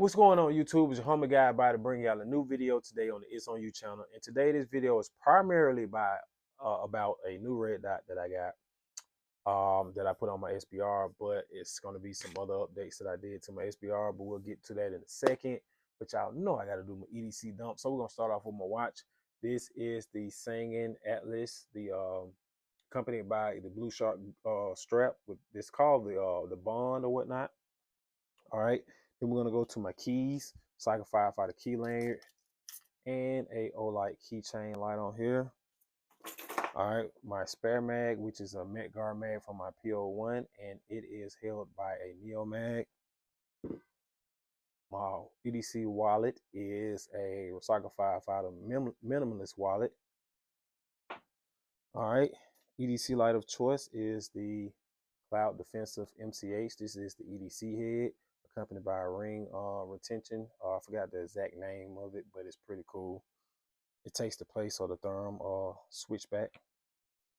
What's going on YouTube? It's your homie guy about to bring y'all a new video today on the It's On You channel. And today this video is primarily about a new red dot that I got that I put on my SBR, but it's going to be some other updates that I did to my SBR, but we'll get to that in a second. But y'all know I got to do my EDC dump. So we're going to start off with my watch. This is the Singing Atlas, the accompanied by the Blue Shark strap. With this called the Bond or whatnot. All right, then we're gonna go to my keys, so I can firefight a key lanyard and a Olight keychain light on here. All right, my spare mag, which is a Met Guard mag from my PO1, and it is held by a Neo mag. My EDC wallet is a Recycle Firefighter minimalist wallet. All right, EDC light of choice is the Cloud Defensive MCH. This is the EDC head, accompanied by a ring retention. I forgot the exact name of it, but it's pretty cool. It takes the place of the therm switchback.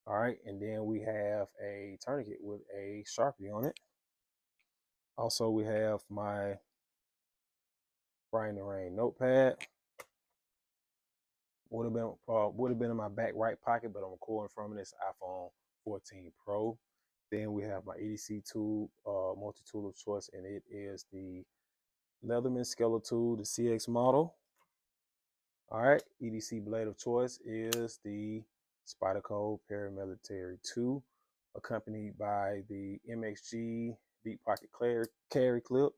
All right, and then we have a tourniquet with a Sharpie on it. Also, we have my Brian the Rain notepad. Would have been in my back right pocket, but I'm recording from this iPhone 14 Pro. Then we have my EDC tool, multi-tool of choice, and it is the Leatherman Scalar tool, the CX model. All right, EDC blade of choice is the Spyderco Paramilitary 2, accompanied by the MXG Deep Pocket Carry Clip.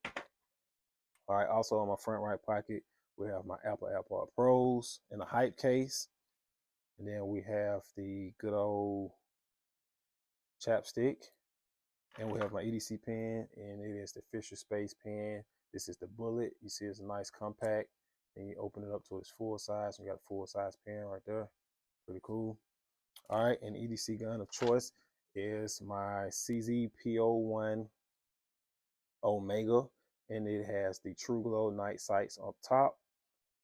All right, also on my front right pocket, we have my Apple AirPod Pros in a hype case. And then we have the good old chapstick. And we have my EDC pen, and it is the Fisher Space pen. This is the bullet. You see it's a nice compact. And you open it up to its full size. You got a full size pen right there. Pretty cool. All right, and EDC gun of choice is my CZPO1 Omega. And it has the True Glow night sights up top.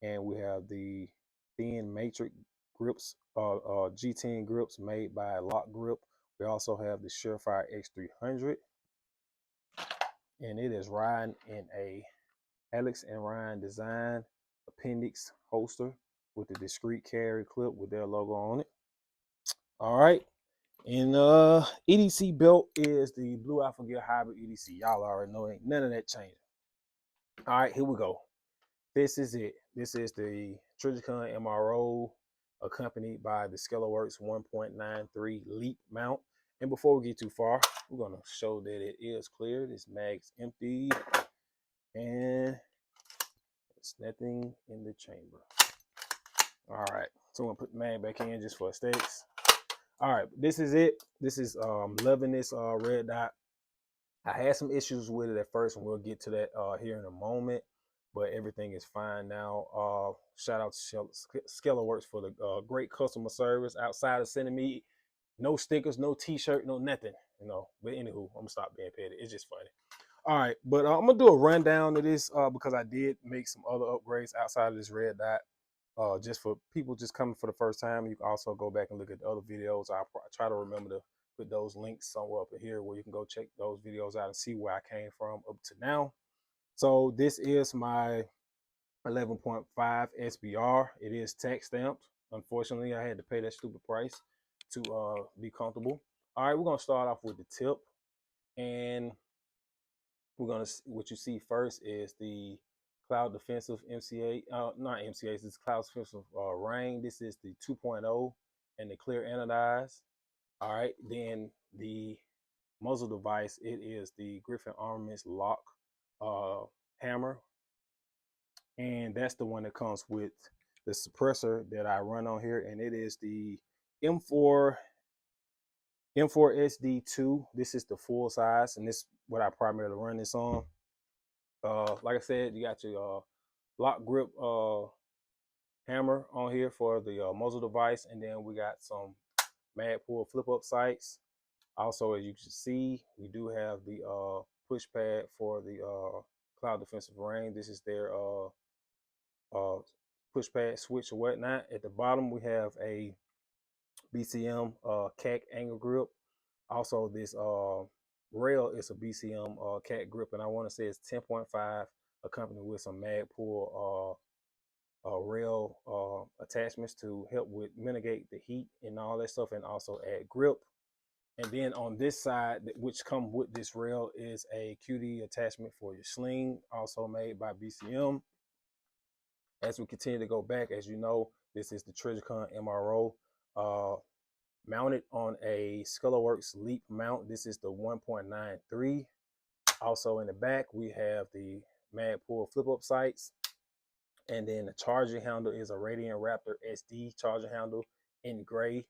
And we have the thin matrix grips, G10 grips made by Lock Grip. We also have the Surefire X300, and it is riding in a Alex and Ryan design appendix holster with the discreet carry clip with their logo on it. All right, and EDC belt is the Blue Alpha Gear Hybrid EDC. Y'all already know, ain't none of that changing. All right, here we go. This is it. This is the Trigicon MRO, accompanied by the Scalarworks 1.93 Leap mount. And before we get too far, we're going to show that it is clear. This mag's empty, and it's nothing in the chamber. All right, so I'm going to put the mag back in just for aesthetics. All right, this is it. This is loving this red dot. I had some issues with it at first, and we'll get to that here in a moment. But everything is fine now. Shout out to Scalarworks for the great customer service outside of sending me no stickers, no t-shirt, no nothing, you know. But anywho, I'm gonna stop being petty. It's just funny. All right, but I'm gonna do a rundown of this because I did make some other upgrades outside of this red dot. Just for people just coming for the first time. You can also go back and look at the other videos. I try to remember to put those links somewhere up in here where you can go check those videos out and see where I came from up to now. So this is my 11.5 SBR. It is tax stamped. Unfortunately, I had to pay that stupid price to be comfortable. All right, we're gonna start off with the tip, and we're gonna, what you see first is the Cloud Defensive MCA, not MCA, this is Cloud Defensive Rain. This is the 2.0 and the clear anodized. All right, then the muzzle device, it is the Griffin Armaments lock hammer, and that's the one that comes with the suppressor that I run on here, and it is the M4 SD2. This is the full size, and this is what I primarily run this on. Like I said, you got your lock grip hammer on here for the muzzle device, and then we got some Magpul flip up sights. Also, as you can see, we do have the push pad for the Cloud Defensive Rain. This is their push pad switch or whatnot. At the bottom, we have a BCM CAC angle grip. Also, this rail is a BCM CAC grip, and I want to say it's 10.5 accompanied with some Magpul rail attachments to help with mitigate the heat and all that stuff, and also add grip. And then on this side, which come with this rail, is a QD attachment for your sling, also made by BCM. As we continue to go back, as you know, this is the TreasureCon MRO, mounted on a Scalarworks Leap mount. This is the 1.93. Also in the back, we have the Magpul flip-up sights. And then the charging handle is a Radiant Raptor SD charging handle in gray.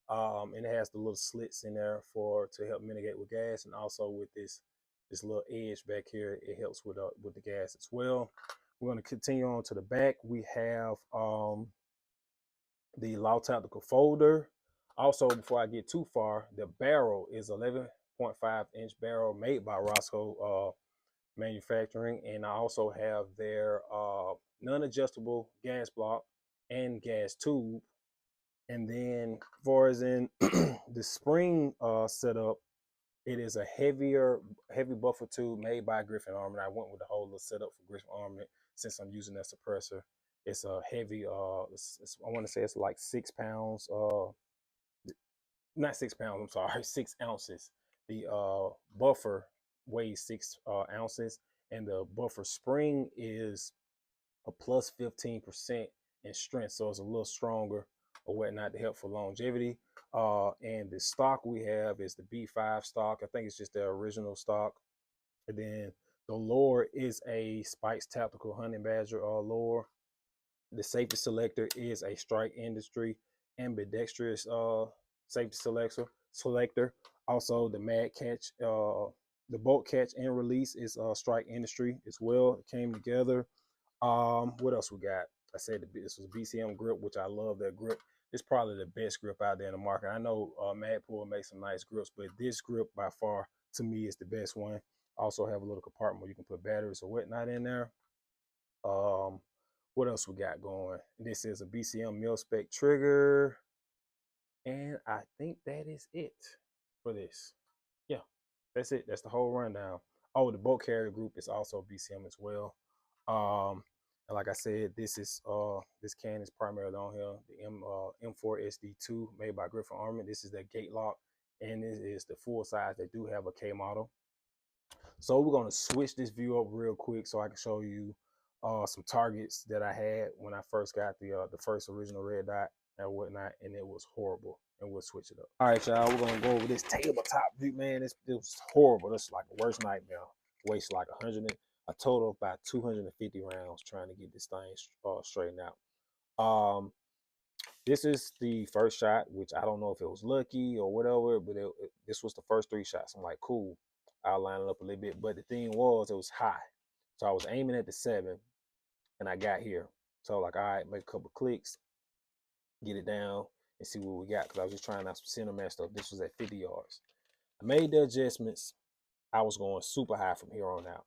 And it has the little slits in there to help mitigate with gas. And also with this little edge back here, it helps with the gas as well. We're going to continue on to the back. We have the Law Tactical folder. Also, before I get too far, the barrel is 11.5-inch barrel made by Roscoe Manufacturing. And I also have their non-adjustable gas block and gas tube. And then as far as in the spring setup, it is a heavy buffer tube made by Griffin Armament. I went with the whole little setup for Griffin Armament since I'm using that suppressor. It's a heavy, I want to say it's like 6 pounds, not 6 pounds, I'm sorry, 6 ounces. The buffer weighs 6 ounces, and the buffer spring is a plus 15% in strength, so it's a little stronger or whatnot to help for longevity. And the stock we have is the B5 stock. I think it's just the original stock. And then the lure is a Spikes Tactical Hunting Badger lure. The safety selector is a Strike Industry ambidextrous safety selector. Also, the Mad Catch, the bolt catch and release is Strike Industry as well. It came together. What else we got? I said this was a BCM grip, which I love that grip. It's probably the best grip out there in the market. I know Magpul makes some nice grips, but this grip by far to me is the best one. Also have a little compartment where you can put batteries or whatnot in there. What else we got going? This is a BCM mil spec trigger, and I think that is it for this. Yeah, that's it. That's the whole rundown. Oh, the bolt carrier group is also BCM as well. And like I said, this can is primarily on here, the M4 SD2 made by Griffin Armament. This is the gate lock, and this is the full size. They do have a K model. So we're going to switch this view up real quick so I can show you some targets that I had when I first got the first original red dot and whatnot, and it was horrible. And we'll switch it up. All right, y'all, we're going to go over this tabletop view, man. It was horrible. This is like the worst nightmare. Waste like a total of about 250 rounds trying to get this thing straightened out. This is the first shot, which I don't know if it was lucky or whatever, but this was the first 3 shots. I'm like, cool, I'll line it up a little bit. But the thing was, it was high. So I was aiming at the 7, and I got here. So like, all right, make a couple clicks, get it down, and see what we got, because I was just trying out some center mass stuff. This was at 50 yards. I made the adjustments. I was going super high from here on out.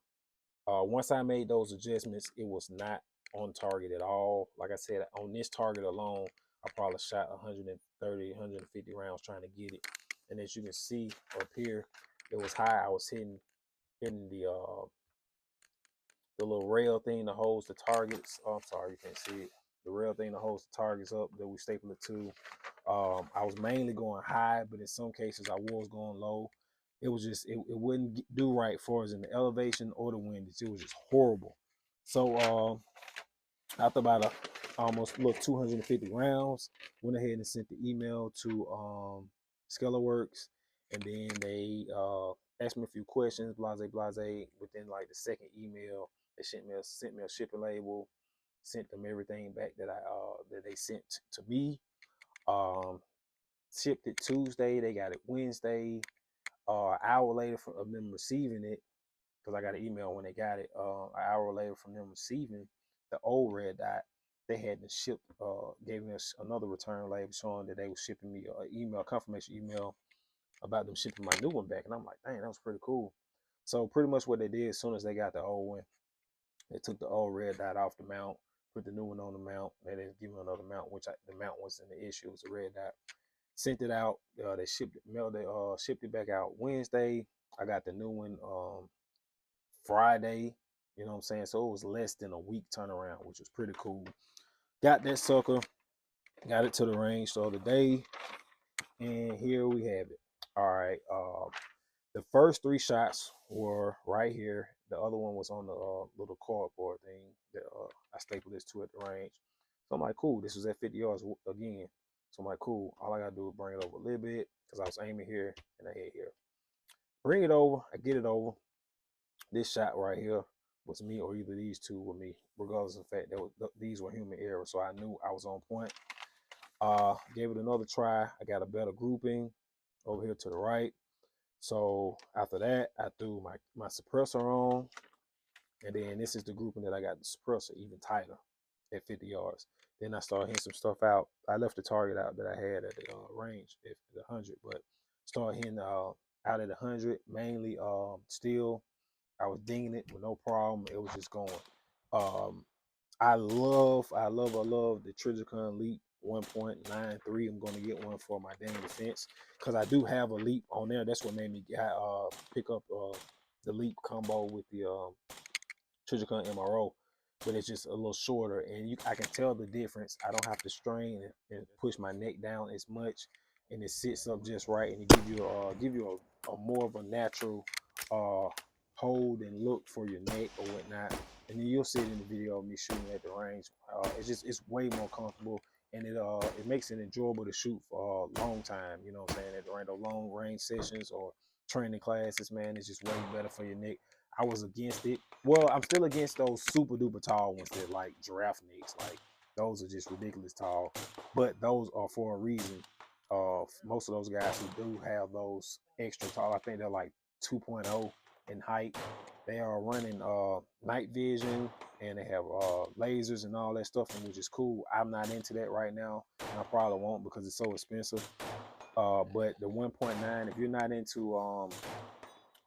Once I made those adjustments, it was not on target at all. Like I said, on this target alone, I probably shot 130, 150 rounds trying to get it. And as you can see up here, it was high. I was hitting the little rail thing that holds the targets. Oh, I'm sorry, you can't see it. The rail thing that holds the targets up that we staple it to. I was mainly going high, but in some cases I was going low. It was just, it wouldn't do right for us in the elevation or the windage. It was just horrible. So after about almost 250 rounds, went ahead and sent the email to Scalarworks, and then they asked me a few questions, blase. Within like the second email, they sent me a shipping label, sent them everything back that they sent to me. Shipped it Tuesday. They got it Wednesday. An hour later from them receiving it, because I got an email when they got it. An hour later from them receiving the old red dot, they had to ship, gave me another return label showing that they were shipping me an confirmation email about them shipping my new one back. And I'm like, dang, that was pretty cool. So pretty much what they did, as soon as they got the old one, they took the old red dot off the mount, put the new one on the mount. They didn't give me another mount, which the mount wasn't the issue. It was a red dot. Sent it out. They shipped it back out Wednesday. I got the new one Friday. You know what I'm saying? So it was less than a week turnaround, which was pretty cool. Got that sucker, got it to the range the other day, and here we have it. All right. The first 3 shots were right here. The other one was on the little cardboard thing that I stapled this to at the range. So I'm like, cool. This was at 50 yards again. So I'm like, cool. All I gotta do is bring it over a little bit because I was aiming here and I hit here. Bring it over. I get it over. This shot right here was me, or either these two were me, regardless of the fact that these were human error. So I knew I was on point. Gave it another try. I got a better grouping over here to the right. So after that, I threw my suppressor on, and then this is the grouping that I got the suppressor even tighter at 50 yards. Then I started hitting some stuff out. I left the target out that I had at the range at the 100, but started hitting out at 100, mainly steel. I was dinging it with no problem. It was just going. Um, I love the Trijicon Leap 1.93. I'm going to get one for my dang defense because I do have a Leap on there. That's what made me pick up the Leap combo with the Trijicon MRO, but it's just a little shorter, and I can tell the difference. I don't have to strain and push my neck down as much, and it sits up just right, and it give you a more of a natural hold and look for your neck or whatnot. And then you'll see it in the video of me shooting at the range. It's way more comfortable, and it makes it enjoyable to shoot for a long time. You know what I'm saying? At the range, long range sessions or training classes, man, it's just way better for your neck. I was against it. Well, I'm still against those super duper tall ones that like giraffe necks. Like those are just ridiculous tall. But those are for a reason. Most of those guys who do have those extra tall, I think they're like 2.0 in height. They are running night vision, and they have lasers and all that stuff, which is cool. I'm not into that right now, and I probably won't because it's so expensive. But the 1.9, if you're not into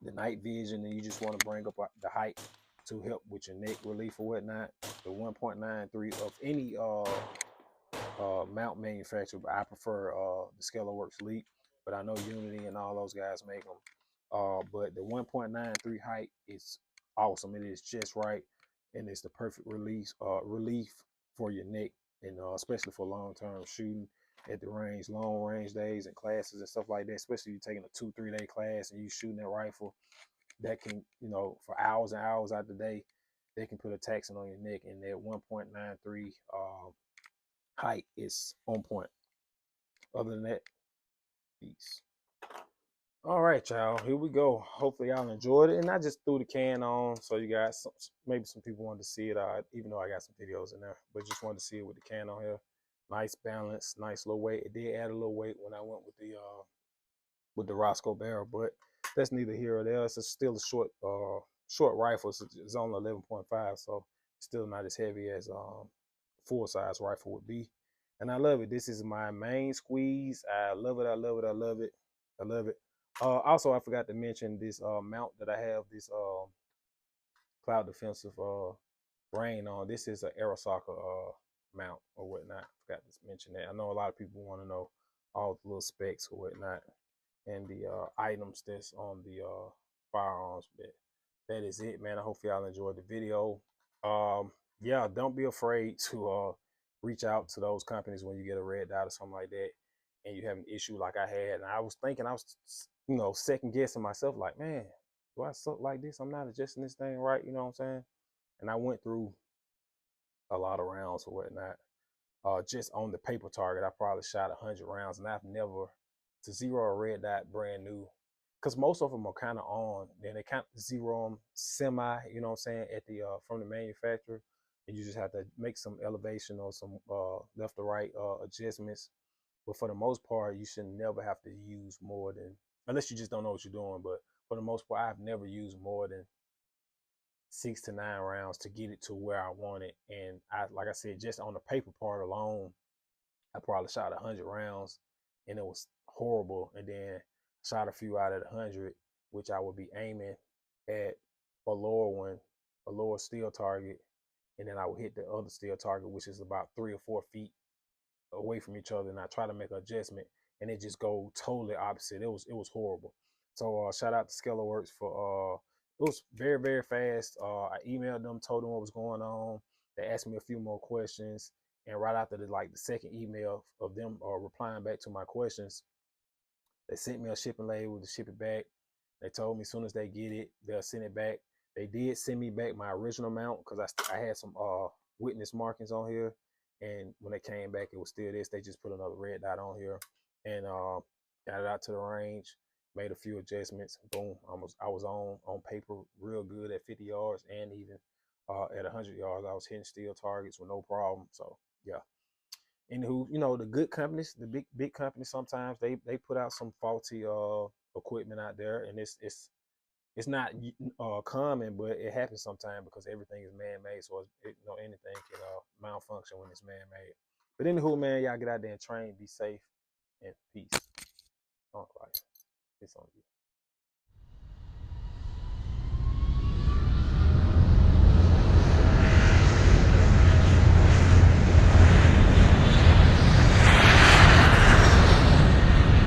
the night vision and you just want to bring up the height to help with your neck relief or whatnot, the 1.93 of any mount manufacturer, but I prefer the Scalarworks Leap, but I know Unity and all those guys make them. But the 1.93 height is awesome. It is just right, and it's the perfect relief for your neck, and especially for long-term shooting at the range, long range days and classes and stuff like that. Especially if you're taking a 2-3 day class and you shooting that rifle, that can, for hours and hours out the day, they can put a taxing on your neck, and that 1.93 height is on point. Other than that, peace. All right, y'all, here we go. Hopefully y'all enjoyed it, and I just threw the can on so you guys, maybe some people wanted to see it, even though I got some videos in there, but just wanted to see it with the can on here. Nice balance, nice little weight. It did add a little weight when I went with the Roscoe barrel, but that's neither here or there. It's still a short rifle. So it's only 11.5, so it's still not as heavy as full size rifle would be. And I love it. This is my main squeeze. I love it. I love it. I love it. I love it. Also, I forgot to mention this mount that I have. This Cloud Defensive rain on. This is an Aerosoccer mount or whatnot. Forgot to mention that. I know a lot of people want to know all the little specs or whatnot and the items that's on the firearms. But that is it, man. I hope y'all enjoyed the video. Yeah, don't be afraid to reach out to those companies when you get a red dot or something like that, and you have an issue like I had. And I was thinking, I was, second guessing myself, like, man, do I suck like this? I'm not adjusting this thing right. You know what I'm saying? And I went through a lot of rounds or whatnot. Just on the paper target, I probably shot 100 rounds, and I've never to zero a red dot brand new, because most of them are kind of on. Then they kind of zero them semi, you know what I'm saying, at the from the manufacturer, and you just have to make some elevation or some left to right adjustments. But for the most part, you should never have to use more than, unless you just don't know what you're doing. But for the most part, I've never used more than 6 to 9 rounds to get it to where I want it. And like I said, just on the paper part alone, I probably shot 100 rounds, and it was horrible. And then shot a few out at 100, which I would be aiming at a lower one, a lower steel target, and then I would hit the other steel target, which is about 3 or 4 feet away from each other, and I try to make an adjustment, and it just go totally opposite. It was horrible. So shout out to Scalarworks for was very, very fast. I emailed them, told them what was going on. They asked me a few more questions, and right after the second email of them replying back to my questions, they sent me a shipping label to ship it back. They told me as soon as they get it, they'll send it back. They did send me back my original mount because I had some witness markings on here, and when they came back, it was still this. They just put another red dot on here, and got it out to the range. Made a few adjustments. Boom, I was on paper real good at 50 yards, and even at 100 yards, I was hitting steel targets with no problem. So yeah. And who, the good companies, the big companies, sometimes they put out some faulty equipment out there, and it's not common, but it happens sometimes because everything is man-made. So anything can malfunction when it's man-made. But anywho, man, y'all get out there and train, be safe, and peace. All right, it's on you.